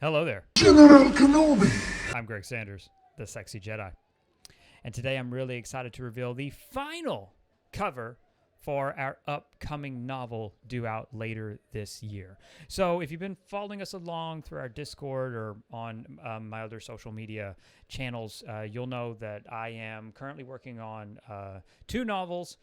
Hello there. General Kenobi. I'm Greg Sanders, the Sexy Jedi. And today I'm really excited to reveal the final cover for our upcoming novel due out later this year. So if you've been following us along through our Discord or on my other social media channels, you'll know that I am currently working on two novels.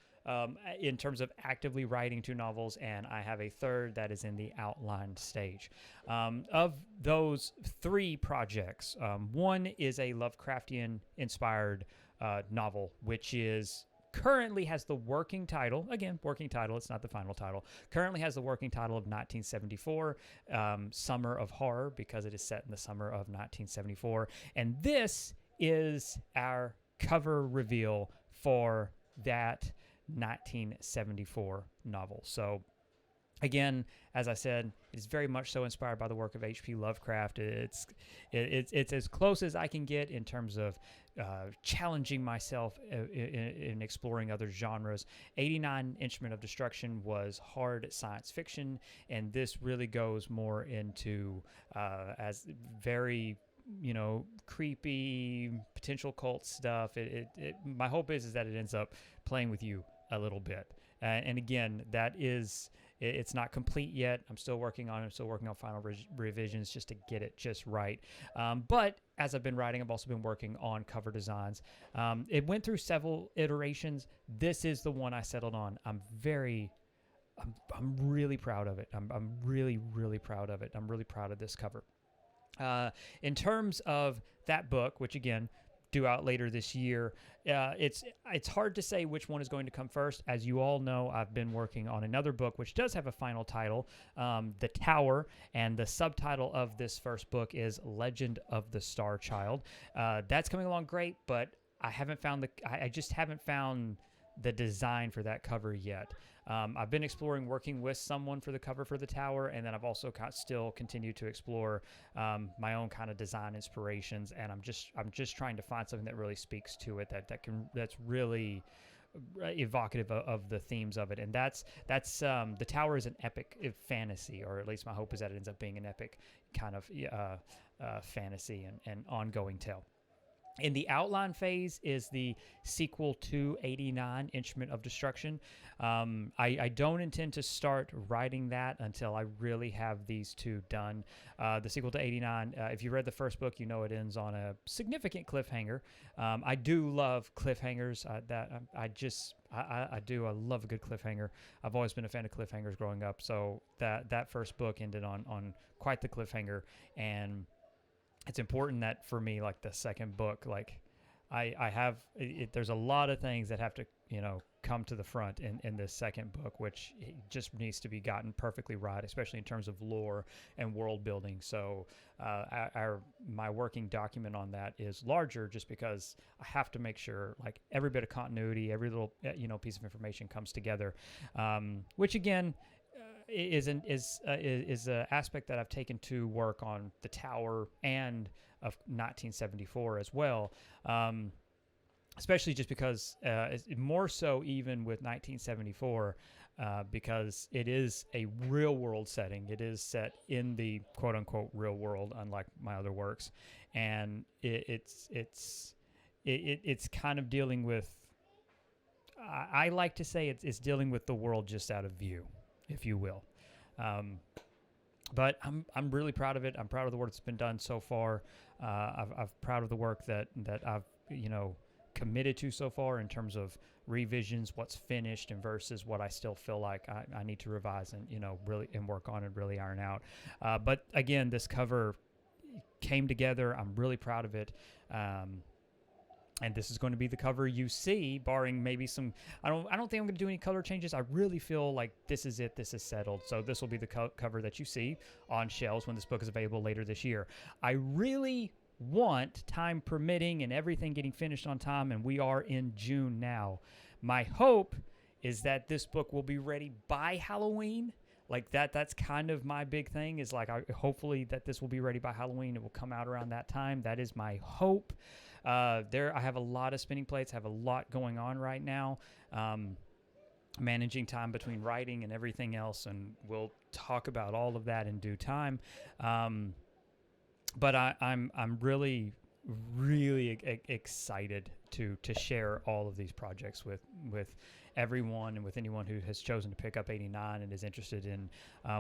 In terms of actively writing two novels, and I have a third that is in the outline stage. Of those three projects, one is a Lovecraftian inspired novel, which is currently has the working title, again, working title, it's not the final title, currently has the working title of 1974, Summer of Horror, because it is set in the summer of 1974. And this is our cover reveal for that 1974 novel. So again, as I said, it's very much so inspired by the work of H.P. Lovecraft. It's as close as I can get in terms of challenging myself in exploring other genres. 89 Instrument of Destruction was hard science fiction, and this really goes more into as very creepy potential cult stuff. My hope is that it ends up playing with you a little bit. And again, it's not complete yet. I'm still working on it. I'm still working on final revisions just to get it just right. But as I've been writing, I've also been working on cover designs. It went through several iterations. This is the one I settled on. I'm really proud of it. I'm really, really proud of it. I'm really proud of this cover. In terms of that book, which again, due out later this year, it's hard to say which one is going to come first. As you all know, I've been working on another book which does have a final title, The Tower, and the subtitle of this first book is Legend of the Star Child. That's coming along great, but I just haven't found the design for that cover yet. I've been exploring working with someone for the cover for The Tower, and then I've also still continued to explore my own kind of design inspirations, and I'm just trying to find something that really speaks to it, that's really evocative of the themes of it. And that's The Tower is an epic fantasy, or at least my hope is that it ends up being an epic kind of fantasy and ongoing tale. In the outline phase is the sequel to 89 Instrument of Destruction. I don't intend to start writing that until I really have these two done. The sequel to 89, if you read the first book, you know it ends on a significant cliffhanger. I do love cliffhangers. I love a good cliffhanger. I've always been a fan of cliffhangers growing up, so that first book ended on quite the cliffhanger, and it's important that for me, like the second book, like I have there's a lot of things that have to come to the front in this second book, which just needs to be gotten perfectly right, especially in terms of lore and world building. So my working document on that is larger, just because I have to make sure like every bit of continuity, every little piece of information comes together, which again is an aspect that I've taken to work on The Tower and of 1974 as well, especially just because more so even with 1974, because it is a real world setting. It is set in the quote unquote real world, unlike my other works, and it's kind of dealing with. I like to say it's dealing with the world just out of view, if you will. But I'm really proud of it. I'm proud of the work that's been done so far. I'm proud of the work that I've committed to so far in terms of revisions, what's finished, and versus what I still feel like I need to revise and really and work on and really iron out. But again, this cover came together. I'm really proud of it. And this is going to be the cover you see, barring maybe some. I don't think I'm going to do any color changes. I really feel like this is it. This is settled. So this will be the cover that you see on shelves when this book is available later this year. I really want, time permitting and everything getting finished on time, and we are in June now. My hope is that this book will be ready by Halloween. Like that's kind of my big thing, is like hopefully that this will be ready by Halloween. It will come out around that time. That is my hope. I have a lot of spinning plates, have a lot going on right now, managing time between writing and everything else, and we'll talk about all of that in due time. but I'm really excited to share all of these projects with everyone and with anyone who has chosen to pick up 89 and is interested in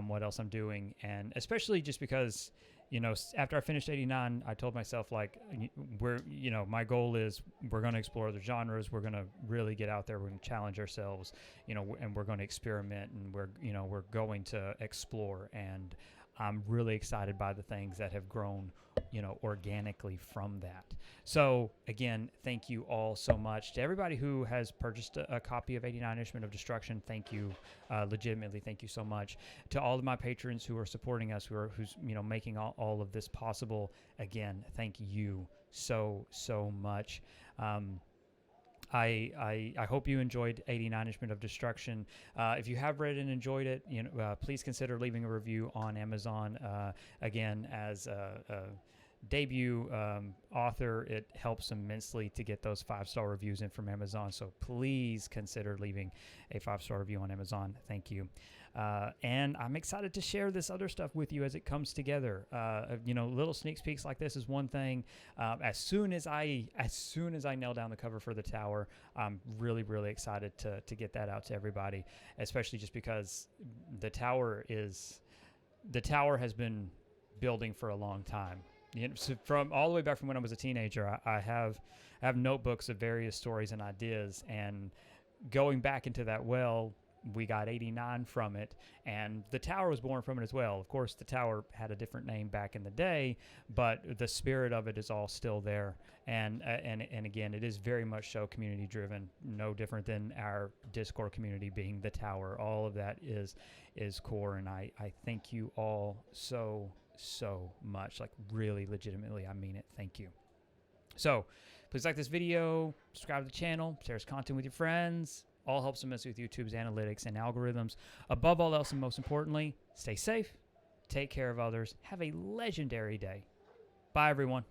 what else I'm doing. And especially just because, after I finished 89, I told myself, like, my goal is we're going to explore other genres. We're going to really get out there. We're going to challenge ourselves, and we're going to experiment, and we're going to explore. And I'm really excited by the things that have grown, organically from that. So again, thank you all so much. To everybody who has purchased a copy of 89 Instrument of Destruction, thank you. Legitimately, thank you so much. To all of my patrons who are supporting us, who's making all of this possible, again, thank you so much. I hope you enjoyed 89 Instrument of Destruction. If you have read and enjoyed it, please consider leaving a review on Amazon. Again, as a debut author, it helps immensely to get those 5-star reviews in from Amazon. So please consider leaving a 5-star review on Amazon. Thank you. And I'm excited to share this other stuff with you as it comes together. Little sneak peeks like this is one thing. As soon as I nail down the cover for the tower, I'm really excited to get that out to everybody, especially just because the tower has been building for a long time. So from all the way back from when I was a teenager, I have notebooks of various stories and ideas, and going back into that well, we got 89 from it, and the tower was born from it as well. Of course, the tower had a different name back in the day, but the spirit of it is all still there. And again, it is very much so community driven, no different than our Discord community being the tower. All of that is core, and I thank you all so much. Like, really, legitimately, I mean it. Thank you. So please like this video, subscribe to the channel, share this content with your friends. All helps immensely with YouTube's analytics and algorithms. Above all else, and most importantly, stay safe, take care of others, have a legendary day. Bye, everyone.